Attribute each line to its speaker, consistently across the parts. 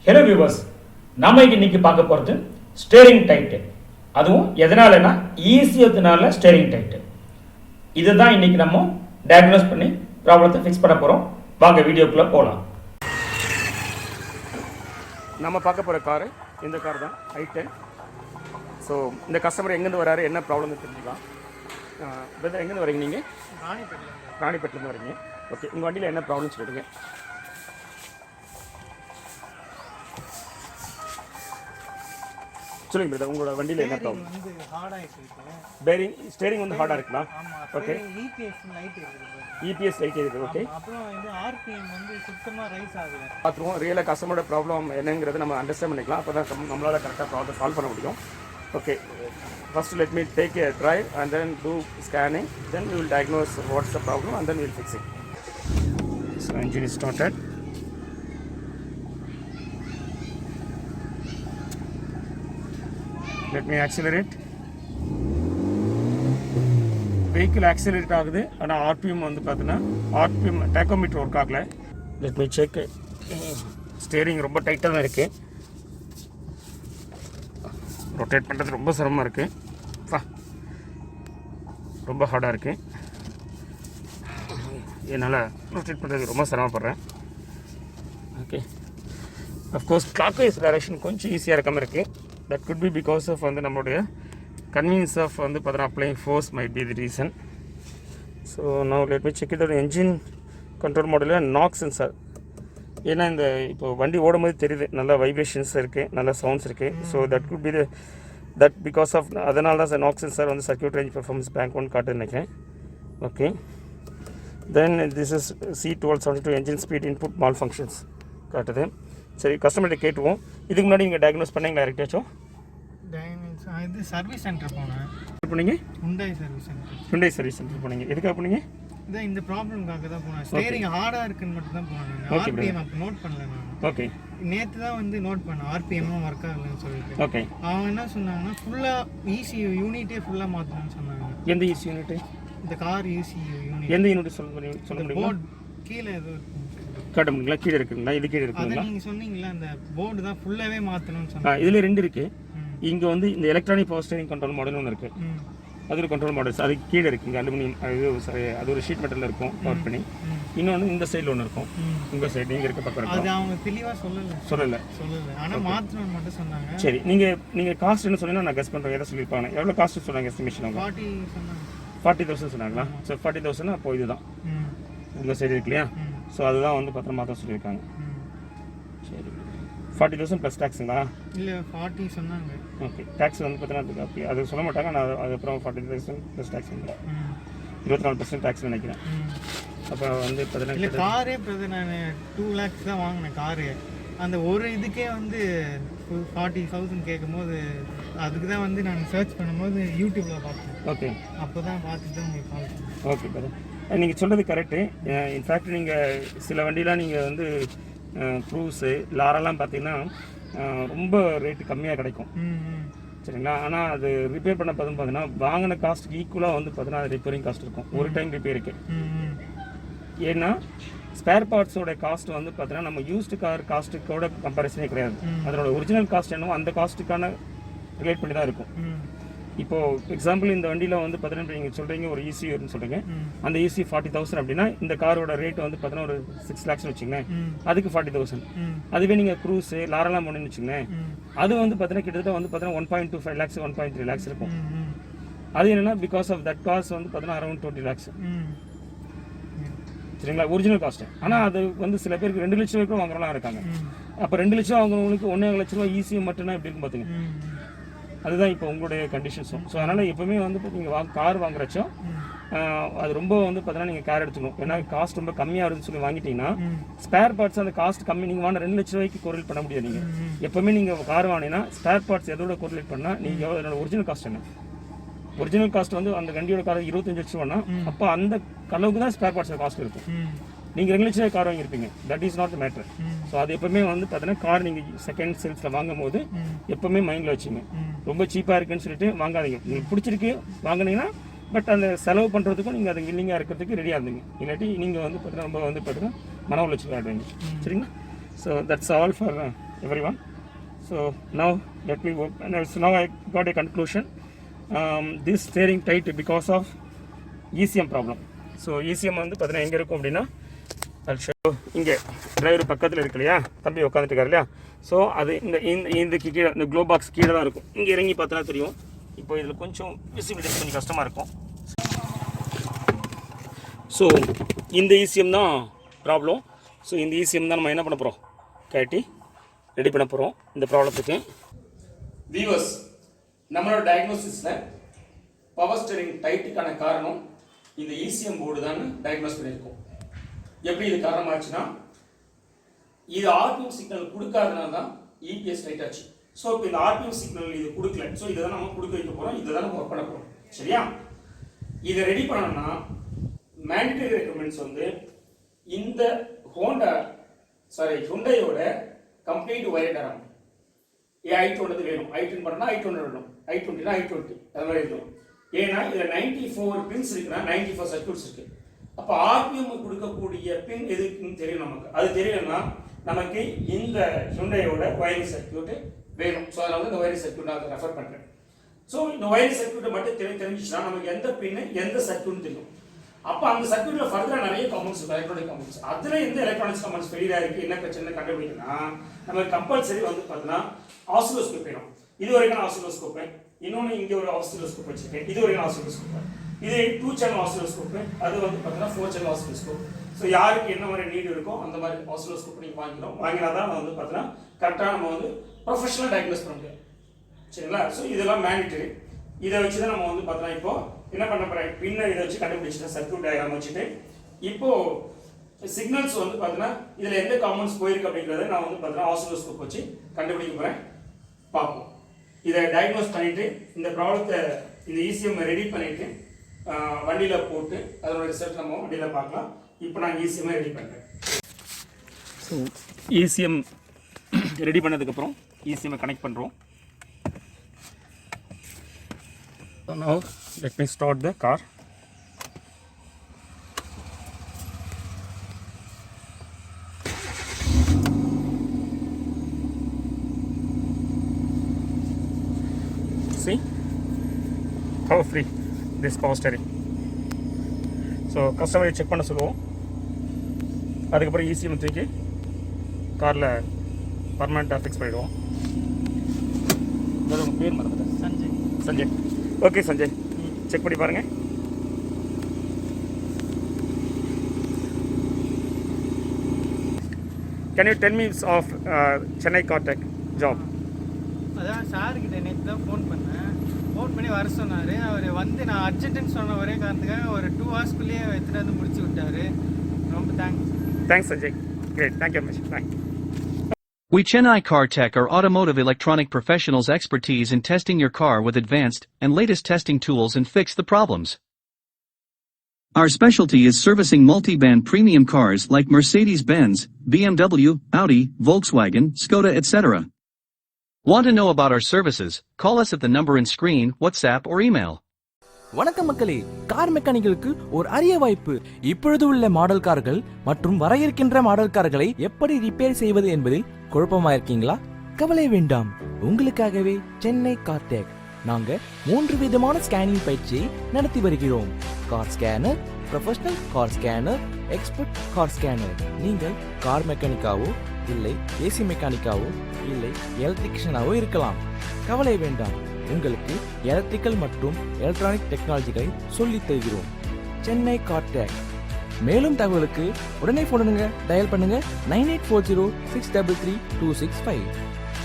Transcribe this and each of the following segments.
Speaker 1: Hello viewers, நம்ம இன்னைக்கு பார்க்க போகிறது ஸ்டேரிங் டைட்டு. அதுவும் எதனாலனா ஈஸியத்தினால ஸ்டேரிங் டைட்டு. இதை தான் இன்னைக்கு நம்ம டயக்னோஸ் பண்ணி ப்ராப்ளத்தை ஃபிக்ஸ் பண்ண போகிறோம். வாங்க வீடியோக்குள்ளே போகலாம். நம்ம பார்க்க போகிற காரு இந்த கார் தான், i10. ஸோ இந்த கஸ்டமர் எங்கேருந்து வராரு, என்ன ப்ராப்ளம்னு தெரிஞ்சுக்கலாம். எங்கேருந்து வரீங்க நீங்கள்? ராணிப்பேட்டிலேருந்து வரீங்க. ஓகே, உங்கள் வண்டியில் என்ன ப்ராப்ளம் சொல்லிடுங்க. சொல்லுங்க பிரதர், உங்களோட வண்டியில் என்ன ப்ராப்ளம்? பேரிங் ஸ்டேரிங் வந்து ஹார்டாக இருக்குங்களா? ஓகே, இபிஎஸ் லைட் இருக்குது. ஓகே,
Speaker 2: அப்புறம் வந்து ஆர்பிஎம் வந்து சுத்தமாக ரைஸ் ஆகல.
Speaker 1: பார்த்துருவோம் ரியலாக கஸ்டமரோட ப்ராப்ளம் என்னங்கிறத நம்ம அண்டர்ஸ்டாண்ட் பண்ணிக்கலாம். அப்போ தான் நம்மளால் கரெக்டாக ப்ராப்ளம் சால்வ் பண்ண முடியும். Okay, first let me take a drive and then do scanning, then we will diagnose what's the problem and then we will fix it. So engine is started. Let me accelerate. Vehicle accelerate ஆகுது, ஆனால் RPM வந்து பார்த்தீங்கன்னா RPM tachometer work ஆகலை. Let me check. Steering ரொம்ப டைட்டாக தான் இருக்குது. Rotate பண்ணுறது ரொம்ப சிரமமாக இருக்குது. ரொம்ப ஹார்டாக இருக்குது. என்னால் ரொட்டேட் பண்ணுறது ரொம்ப சிரமப்படுறேன். Okay, of course clockwise direction கொஞ்சம் ஈஸியாக இருக்காமல் இருக்குது. That good be because of வந்து நம்மளுடைய கன்வீனியன்ஸ் ஆஃப் வந்து பார்த்தீங்கன்னா applying force might be the reason. So now let me check இதோட என்ஜின் கண்ட்ரோல் மாடலில் நாக் சென்சார். ஏன்னா இந்த இப்போ வண்டி ஓடும் போது தெரியுது, நல்லா வைப்ரேஷன்ஸ் இருக்குது, நல்ல சவுண்ட்ஸ் இருக்குது. So that good be that because of அதனால தான் நாக் சென்சார் வந்து சர்க்யூட் ரேஞ்ச் பெர்ஃபார்மன்ஸ் பேங்க் ஒன்று காட்டுன்னு நினைக்கிறேன். Okay, then this is C1272 engine speed input malfunctions காட்டுது. சரி, கஸ்டமர்கிட்ட கேட்டுவோம். இதுக்கு முன்னாடி நீங்கள் டயக்னோஸ் பண்ணீங்களா யார்கிட்டயாச்சும்?
Speaker 2: இது சர்வீஸ் சென்டர் போனேன்.
Speaker 1: போனீங்க?
Speaker 2: Hyundai
Speaker 1: சர்வீஸ் சென்டர் போனீங்க. எதுக்காக போனீங்க?
Speaker 2: இதான் இந்த ப்ராப்ளம்காக தான் போனேன். ஸ்டேரிங் ஹார்டாக இருக்குன்னு மட்டும் தான் போனேன். ஆர்பிஎம் அப்போ நோட் பண்ணல நான்.
Speaker 1: ஓகே,
Speaker 2: நேற்று தான் வந்து நோட் பண்ணேன் ஆர்பிஎம்மும் ஒர்க் ஆகலன்னு சொல்லிட்டு.
Speaker 1: ஓகே,
Speaker 2: அவங்க என்ன சொன்னாங்கன்னா ஃபுல்லாக ECU யூனிட்டே ஃபுல்லாக மாற்றணும்னு சொன்னாங்க.
Speaker 1: எந்த ECU யூனிட்டு?
Speaker 2: இந்த கார் ECU யூனிட்.
Speaker 1: எந்த யூனிட் சொல்ல முடியுமா?
Speaker 2: போர்டு கீழே ஏதோ
Speaker 1: காட்ட முடியுங்களா? கீழே இருக்குங்களா? இது கீழே இருக்குங்களா?
Speaker 2: நீங்கள் சொன்னீங்களா அந்த போர்டு தான் ஃபுல்லாகவே மாற்றணும்னு சொன்னாங்க.
Speaker 1: இதில் ரெண்டு இருக்குது. இங்கே வந்து இந்த electronic power steering control model ஒன்று இருக்குது. அது ஒரு கண்ட்ரோல் மாடல்ஸ், அது கீழே இருக்குங்க. அலுமினியம் அது ஒரு ஷீட் மெட்டலில் இருக்கும் கவர் பண்ணி. இன்னொன்று இந்த சைடில் ஒன்று இருக்கும், உங்கள் சைடு நீங்கள் இருக்க பக்கம்
Speaker 2: அது அவங்க தெளிவாக சொல்லலை. ஆனால் மாற்றணும்னு மட்டும் சொன்னாங்க.
Speaker 1: சரி, நீங்கள் காஸ்ட் என்ன சொன்னீங்கன்னா நான் கெஸ் பண்ணுறேன். எதை சொல்லியிருப்பாங்க? எவ்வளோ காஸ்ட் சொன்னாங்க எஸ்டிமேஷன்? அவங்க 40,000 சொன்னாங்களா? ஸோ 40,000 அப்போ இதுதான் உங்கள் சைடு இருக்கு இல்லையா? ஸோ அதுதான் வந்து பத்திரமா தான் சொல்லியிருக்காங்க. சரி, 40,000 ப்ளஸ் டேக்ஸுங்களா?
Speaker 2: இல்லை 40 சொன்னாங்க.
Speaker 1: ஓகே, டேக்ஸ் வந்து பார்த்தீங்கன்னா அப்படி அது சொல்ல மாட்டாங்க. நான் அதுக்கப்புறம் 40,000 ப்ளஸ் டேக்ஸ் வந்து 24% டேக்ஸ் நினைக்கிறேன். அப்போ வந்து
Speaker 2: இல்லை காரே இப்போ நான் 2 lakhs தான் வாங்கினேன் காரு. அந்த ஒரு இதுக்கே வந்து 40,000 கேட்கும்போது அதுக்கு தான் வந்து நான் சர்ச் பண்ணும்போது யூடியூப்பில் பார்த்தேன்.
Speaker 1: ஓகே,
Speaker 2: அப்போ தான் பார்த்துட்டு தான் உங்களுக்கு கால் பண்ணேன்.
Speaker 1: ஓகே பிரதர், நீங்கள் சொல்கிறது கரெக்டு. இன்ஃபேக்ட் நீங்கள் சில வண்டிலாம் நீங்கள் வந்து க்ரூஸு லாரெல்லாம் பார்த்தீங்கன்னா ரொம்ப ரேட்டு கம்மியாக கிடைக்கும். சரிங்களா? ஆனால் அது ரிப்பேர் பண்ண பார்த்தீங்கன்னா வாங்கின காஸ்ட்டுக்கு ஈக்குவலாக வந்து பார்த்தீங்கன்னா அது ரிப்பேரிங் காஸ்ட் இருக்கும் ஒரு டைம் ரிப்பேருக்கு. ஏன்னா ஸ்பேர் பார்ட்ஸோட காஸ்ட் வந்து பார்த்தீங்கன்னா நம்ம யூஸ்டு கார் காஸ்ட்டுக்கோட கம்பேரிசனே கிடையாது. அதனோட ஒரிஜினல் காஸ்ட் என்னவோ அந்த காஸ்ட்டுக்கான ரிலேட் பண்ணி தான் இருக்கும். இப்போது எக்ஸாம்பிள் இந்த வண்டியில் வந்து பார்த்தீங்கன்னா நீங்கள் சொல்கிறீங்க ஒரு ECUன்னு சொல்கிறீங்க, அந்த ECU 40,000 அப்படின்னா இந்த காரோட ரேட் வந்து பார்த்தீங்கன்னா ஒரு 6 lakhs வச்சுங்களேன், அதுக்கு 40,000. அதுவே நீங்கள் க்ரூஸு லாரெல்லாம் போனீங்கன்னு வச்சுங்களேன், அது வந்து பார்த்தீங்கன்னா கிட்டத்தட்ட வந்து பார்த்தீங்கன்னா 1.25 lakhs 1.3 lakhs இருக்கும். அது என்னென்னா பிகாஸ் ஆஃப் தட் காஸ்ட் வந்து பார்த்தீங்கன்னா அரௌண்ட் 20 lakhs. சரிங்களா? Original cost. ஆனால் அது வந்து சில பேருக்கு 2 லட்சம் ரூபாய்க்கும் வாங்குறவங்களாம் இருக்காங்க. அப்போ 2 லட்சம் வாங்குறவங்களுக்கு 1.5 லட்ச ரூபா ECU மட்டும்னா எப்படி இருக்கும் பார்த்துங்க. அதுதான் இப்போ உங்களுடைய கண்டிஷன்ஸும். ஸோ அதனால் எப்போவுமே வந்து நீங்கள் கார் வாங்குறச்சோ அது ரொம்ப வந்து பார்த்தீங்கன்னா நீங்கள் கேர் எடுத்துக்கணும். ஏன்னா காஸ்ட் ரொம்ப கம்மியாக இருக்குன்னு சொல்லி வாங்கிட்டீங்கன்னா ஸ்பேர் பார்ட்ஸ் அந்த காஸ்ட் கம்மி. நீங்கள் வாங்க 2 லட்ச ரூபாய்க்கு கோரிலேட் பண்ண முடியாது. நீங்கள் எப்போவுமே நீங்கள் கார் வாங்கினீங்கன்னா ஸ்பேர் பார்ட்ஸ் எதோட கோரிலேட் பண்ணால் நீங்கள் என்னோட ஒரிஜினல் காஸ்ட் என்ன? ஒரிஜினல் காஸ்ட் வந்து அந்த வண்டியோட கார் 25 லட்சம் ரூபானா அப்போ அந்த அளவுக்கு தான் ஸ்பேர் பார்ட்ஸ் காஸ்ட் இருக்கும். நீங்கள் 2 லட்ச ரூபாய் கார் வாங்கியிருப்பீங்க, that is not matter. So அது எப்போவுமே வந்து பார்த்தீங்கன்னா கார் நீங்கள் செகண்ட் சேல்ஸில் வாங்கும் போது எப்போவுமே மைண்டில் வச்சுங்க. ரொம்ப சீப்பாக இருக்குன்னு சொல்லிட்டு வாங்காதீங்க. உங்களுக்கு பிடிச்சிருக்கு வாங்கினீங்கன்னா பட் அந்த செலவு பண்ணுறதுக்கும் நீங்கள் அது வில்லிங்காக இருக்கிறதுக்கு ரெடியாக இருந்தீங்க. இல்லாட்டி நீங்கள் வந்து பார்த்தீங்கன்னா ரொம்ப வந்து பார்த்தீங்கன்னா மன உளைச்சல் ஆகிடுவீங்க. சரிங்களா? So that's all for everyone. So now let me work, and so now I got a conclusion. This steering tight because of ECM problem. So ECM வந்து பார்த்தீங்கன்னா எங்கே இருக்கும் அப்படின்னா இங்கே டிரைவர் பக்கத்தில் இருக்கு இல்லையா, தம்பி உட்காந்துட்டு இருக்காரு இல்லையா, ஸோ அது இந்த கீழே இந்த க்ளோ பாக்ஸ் கீழே தான் இருக்கும். இங்கே இறங்கி பார்த்தா தெரியும். இப்போ இதில் கொஞ்சம் விசிபிலிட்டி கொஞ்சம் கஷ்டமாக இருக்கும். ஸோ இந்த ECM தான் ப்ராப்ளம். ஸோ இந்த ECM தான் நம்ம என்ன பண்ண போகிறோம், கட்டி ரெடி பண்ண போகிறோம் இந்த ப்ராப்ளத்துக்கு. வியூவர்ஸ், நம்மளோட டயக்னோசிஸில் பவர் ஸ்டீரிங் டைட்டுக்கான காரணம் இந்த ECM போர்டு தான் டயக்னோஸ் பண்ணியிருக்கோம். எப்படி இது காரணமாச்சுன்னா, இது RPM சிக்னல் கொடுக்காதனால தான் EPS லைட் ஆச்சு. ஸோ இப்போ இந்த RPM சிக்னல் இது கொடுக்கல. ஸோ இதை தான் நம்ம கொடுக்க வைக்க போகிறோம், இதை தான் நம்ம ஒர்க் பண்ண போகிறோம். சரியா? இதை ரெடி பண்ணணும்னா மேண்டேட்டரி ரெக்குமெண்ட்ஸ் வந்து இந்த ஹுண்டாயோட கம்ப்ளீட் ஒயர் டயக்ராம் i20 வேணும். i10 பண்ணா i20 வேணும், i20 னா i20 அது மாதிரி இருக்கும். ஏன்னா இதில் 94 பின்ஸ் இருக்குன்னா 94 சர்க்யூட்ஸ் இருக்கு. அப்போ RPM கொடுக்கக்கூடிய பின் எதுக்குன்னு தெரியும் நமக்கு. அது தெரியலன்னா நமக்கு இந்த ஹுண்டாயோட ஒயரிங் சர்க்யூட் வேணும். ஸோ அதனால இந்த ஒயரிங் சர்க்யூட் நான் ரெஃபர் பண்ணுறேன். ஸோ இந்த ஒயரிங் சர்க்யூட்டை மட்டும் தெரிஞ்சிச்சுன்னா நமக்கு எந்த பின்னு எந்த சர்க்யூட்னு தெரியும். அப்போ அந்த சர்க்யூட்டில் ஃபர்தராக நிறைய காம்பவுண்ட்ஸ் இருக்கும், எலக்ட்ரானிக் காம்பவுண்ட்ஸ். அதில் எந்த எலக்ட்ரானிக்ஸ் காம்பவுண்ட்ஸ் ஃபெயிலியர் இருக்குது, என்ன பிரச்சனை கண்டுபிடிக்கணும்னா நமக்கு கம்பல்சரி வந்து பார்த்தீங்கன்னா ஆசிலோஸ்கோப் வேணும். இது வரைக்கும் ஆசிலோஸ்கோப்பு, இன்னொன்று இங்கே ஒரு ஆசிலோஸ்கோப் வச்சுருக்கேன். இது வரைக்கும் ஆசிலோஸ்கோப்பு, இது 2 சேனல் ஆசிலோஸ்கோப்பு, அது வந்து பார்த்தீங்கன்னா 4 சேனல் ஆசிலோஸ்கோப். ஸோ யாருக்கு என்ன மாதிரி நீடு இருக்கோ அந்த மாதிரி ஆசிலோஸ்கோப் நீங்கள் வாங்கினா தான் வந்து பார்த்தீங்கன்னா கரெக்டாக நம்ம வந்து ப்ரொஃபஷனல் டயக்னோஸ் பண்ண முடியும். சரிங்களா? ஸோ இதெல்லாம் மேண்டிட்டரி. இதை வச்சு தான் நம்ம வந்து பார்த்தீங்கன்னா இப்போ என்ன பண்ண போகிறேன், பின்ன இதை வச்சு கண்டுபிடிச்சிட்டேன் சர்க்யூட் டயக்ராம் வச்சுட்டு. இப்போது சிக்னல்ஸ் வந்து பார்த்தீங்கன்னா இதில் எந்த காம்பவுண்ட்ஸ் போயிருக்கு அப்படிங்கிறத நான் வந்து பார்த்தீங்கன்னா ஆசிலோஸ்கோப் வச்சு கண்டுபிடிக்க போகிறேன். பார்ப்போம். இதை டயக்னோஸ் பண்ணிவிட்டு இந்த ப்ராப்ளத்தை இந்த ECM ரெடி பண்ணிவிட்டு வண்டியில் போட்டு அதோட ரிசல்ட் நம்ம வண்டியில் பார்க்கலாம். இப்போ நான் ECM ரெடி பண்ணுறேன். ஸோ ECM ரெடி பண்ணதுக்கப்புறம் ECM கனெக்ட் பண்ணுறோம். Now let me start the car. See how free this power steering. So customer check பண்ண சொல்லுவோம். அதுக்கப்புறம் ECM தூக்கி காரில் பர்மனெண்ட்டாக ஃபிக்ஸ் பண்ணிடுவோம். உங்கள் பேர் மறந்துட்டேன். சஞ்சய். ஓகே சஞ்சய், செக் பண்ணி பாருங்க. Can you tell me of Chennai CAR-TECH job?
Speaker 2: அதான் சார்கிட்ட நேற்று தான் ஃபோன் பண்ணி வர சொன்னார். அவர் வந்து நான் அர்ஜென்ட்டுன்னு சொன்ன ஒரே காரணத்துக்காக ஒரு 2 ஹவர்ஸ்க்குள்ளேயே எடுத்துகிட்டு வந்து முடிச்சு விட்டார். ரொம்ப thanks
Speaker 1: Sanjay. Great, thank you very much. Bye.
Speaker 3: We CHENNAI CAR-TECH are automotive electronic professionals expertise in testing your car with advanced and latest testing tools and fix the problems. Our specialty is servicing multiband premium cars like Mercedes-Benz, BMW, Audi, Volkswagen, Skoda etc. Want to know about our services? Call us at the number in screen, WhatsApp or email.
Speaker 4: வணக்கம் மக்களே, car மெக்கானிக்களுக்கு ஒரு அரிய வாய்ப்பு. இப்பொழுது உள்ள model கார்கள் மற்றும் வர இருக்கின்ற மாடல் கார்களை எப்படி ரிப்பேர் செய்வது என்பதில் குழப்பமா இருக்கீங்களா? கவலை வேண்டாம், உங்களுக்காகவே சென்னை கார்-டெக் நாங்க 3 விதமான ஸ்கேனிங் பயிற்சியை நடத்தி வருகிறோம். Car scanner, professional car scanner, expert car scanner. நீங்கள் கார் மெக்கானிக்காவோ இல்லை ஏசி மெக்கானிக்காவோ இல்லை எலக்ட்ரிஷியனாவோ இருக்கலாம். கவலை வேண்டாம், உங்களுக்கு எலக்ட்ரிக்கல் மற்றும் எலக்ட்ரானிக் டெக்னாலஜிகளை சொல்லித் தருகிறோம். சென்னை கார்-டெக். மேலும் தகவலுக்கு உடனே போனுங்க, டயல் பண்ணுங்க 9840633265.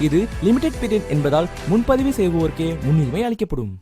Speaker 4: இது லிமிடெட் பீரியட் என்பதால் முன்பதிவு செய்வோருக்கே முன்னுரிமை அளிக்கப்படும்.